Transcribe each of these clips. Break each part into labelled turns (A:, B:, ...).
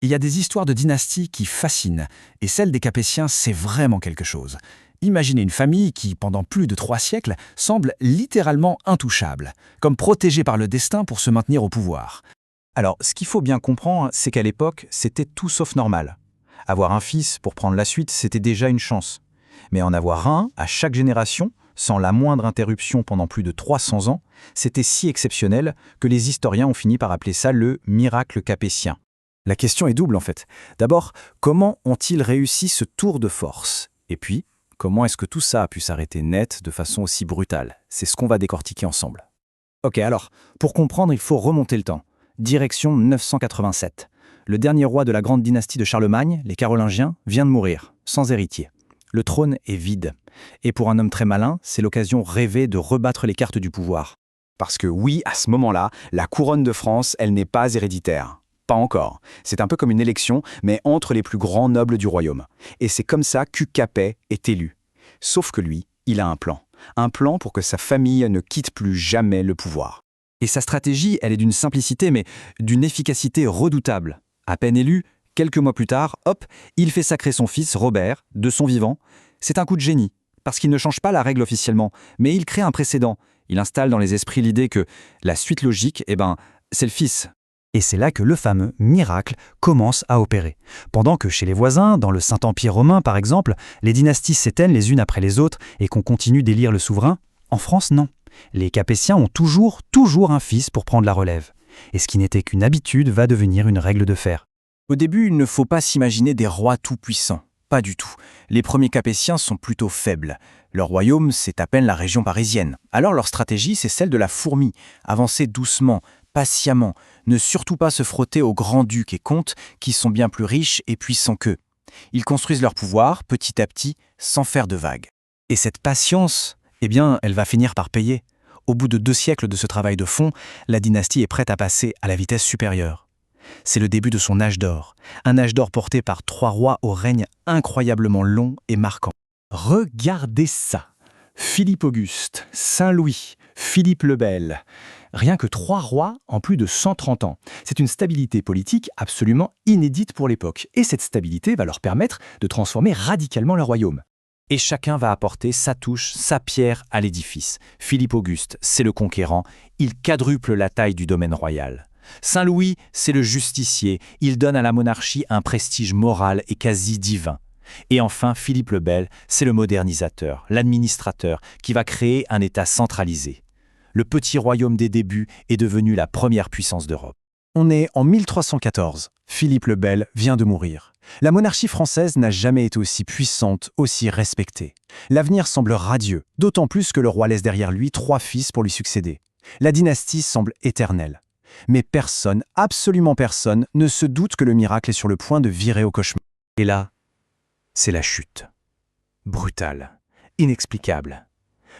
A: Il y a des histoires de dynasties qui fascinent, et celle des Capétiens, c'est vraiment quelque chose. Imaginez une famille qui, pendant plus de 3 siècles, semble littéralement intouchable, comme protégée par le destin pour se maintenir au pouvoir.
B: Alors, ce qu'il faut bien comprendre, c'est qu'à l'époque, c'était tout sauf normal. Avoir un fils pour prendre la suite, c'était déjà une chance. Mais en avoir un, à chaque génération, sans la moindre interruption pendant plus de 300 ans, c'était si exceptionnel que les historiens ont fini par appeler ça le miracle capétien. La question est double en fait. D'abord, comment ont-ils réussi ce tour de force? Et puis, comment est-ce que tout ça a pu s'arrêter net de façon aussi brutale? C'est ce qu'on va décortiquer ensemble. Ok, alors, pour comprendre, il faut remonter le temps. Direction 987. Le dernier roi de la grande dynastie de Charlemagne, les Carolingiens, vient de mourir, sans héritier. Le trône est vide. Et pour un homme très malin, c'est l'occasion rêvée de rebattre les cartes du pouvoir.
C: Parce que oui, à ce moment-là, la couronne de France, elle n'est pas héréditaire. Pas encore. C'est un peu comme une élection, mais entre les plus grands nobles du royaume. Et c'est comme ça qu'Hugues Capet est élu. Sauf que lui, il a un plan. Un plan pour que sa famille ne quitte plus jamais le pouvoir.
B: Et sa stratégie, elle est d'une simplicité, mais d'une efficacité redoutable. À peine élu, quelques mois plus tard, hop, il fait sacrer son fils Robert, de son vivant. C'est un coup de génie, parce qu'il ne change pas la règle officiellement, mais il crée un précédent. Il installe dans les esprits l'idée que la suite logique, c'est le fils. Et c'est là que le fameux miracle commence à opérer. Pendant que chez les voisins, dans le Saint-Empire romain par exemple, les dynasties s'éteignent les unes après les autres et qu'on continue d'élire le souverain, en France, non. Les Capétiens ont toujours un fils pour prendre la relève. Et ce qui n'était qu'une habitude va devenir une règle de fer.
C: Au début, il ne faut pas s'imaginer des rois tout-puissants. Pas du tout. Les premiers Capétiens sont plutôt faibles. Leur royaume, c'est à peine la région parisienne. Alors leur stratégie, c'est celle de la fourmi. Avancer doucement, patiemment, ne surtout pas se frotter aux grands-ducs et comtes qui sont bien plus riches et puissants qu'eux. Ils construisent leur pouvoir petit à petit, sans faire de vagues.
B: Et cette patience, elle va finir par payer. Au bout de 2 siècles de ce travail de fond, la dynastie est prête à passer à la vitesse supérieure. C'est le début de son âge d'or, un âge d'or porté par 3 rois au règne incroyablement long et marquant. Regardez ça! Philippe Auguste, Saint-Louis, Philippe le Bel. Rien que 3 rois en plus de 130 ans. C'est une stabilité politique absolument inédite pour l'époque. Et cette stabilité va leur permettre de transformer radicalement leur royaume. Et chacun va apporter sa touche, sa pierre à l'édifice. Philippe Auguste, c'est le conquérant, il quadruple la taille du domaine royal. Saint-Louis, c'est le justicier, il donne à la monarchie un prestige moral et quasi divin. Et enfin, Philippe le Bel, c'est le modernisateur, l'administrateur, qui va créer un État centralisé. Le petit royaume des débuts est devenu la première puissance d'Europe. On est en 1314. Philippe le Bel vient de mourir. La monarchie française n'a jamais été aussi puissante, aussi respectée. L'avenir semble radieux, d'autant plus que le roi laisse derrière lui 3 fils pour lui succéder. La dynastie semble éternelle. Mais personne, absolument personne, ne se doute que le miracle est sur le point de virer au cauchemar. Et là, c'est la chute. Brutale, inexplicable.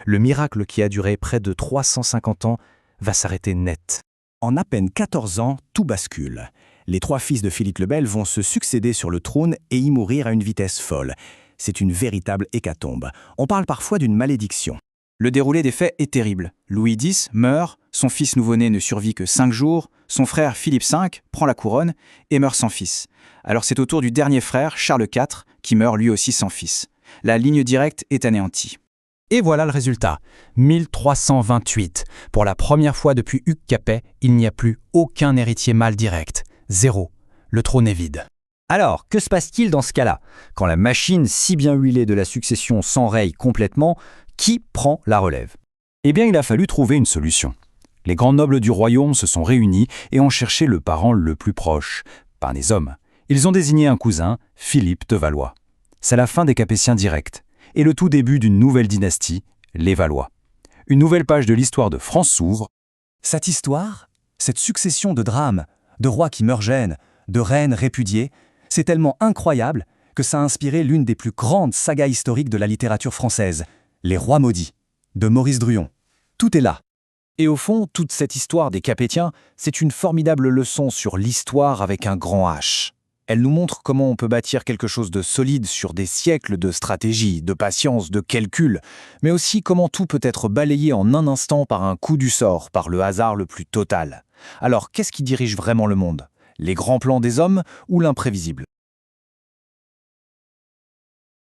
B: Le miracle qui a duré près de 350 ans va s'arrêter net. En à peine 14 ans, tout bascule. Les 3 fils de Philippe le Bel vont se succéder sur le trône et y mourir à une vitesse folle. C'est une véritable hécatombe. On parle parfois d'une malédiction. Le déroulé des faits est terrible. Louis X meurt, son fils nouveau-né ne survit que 5 jours, son frère Philippe V prend la couronne et meurt sans fils. Alors c'est au tour du dernier frère, Charles IV, qui meurt lui aussi sans fils. La ligne directe est anéantie. Et voilà le résultat. 1328. Pour la première fois depuis Hugues Capet, il n'y a plus aucun héritier mâle direct. 0. Le trône est vide. Alors, que se passe-t-il dans ce cas-là? Quand la machine si bien huilée de la succession s'enraye complètement, qui prend la relève? Il a fallu trouver une solution. Les grands nobles du royaume se sont réunis et ont cherché le parent le plus proche. Pas des hommes. Ils ont désigné un cousin, Philippe de Valois. C'est la fin des Capétiens directs et le tout début d'une nouvelle dynastie, les Valois. Une nouvelle page de l'histoire de France s'ouvre. Cette histoire, cette succession de drames, de rois qui meurent jeunes, de reines répudiées, c'est tellement incroyable que ça a inspiré l'une des plus grandes sagas historiques de la littérature française, Les Rois maudits, de Maurice Druon. Tout est là. Et au fond, toute cette histoire des Capétiens, c'est une formidable leçon sur l'histoire avec un grand H. Elle nous montre comment on peut bâtir quelque chose de solide sur des siècles de stratégie, de patience, de calcul, mais aussi comment tout peut être balayé en un instant par un coup du sort, par le hasard le plus total. Alors, qu'est-ce qui dirige vraiment le monde?
C: les grands plans des hommes ou l'imprévisible.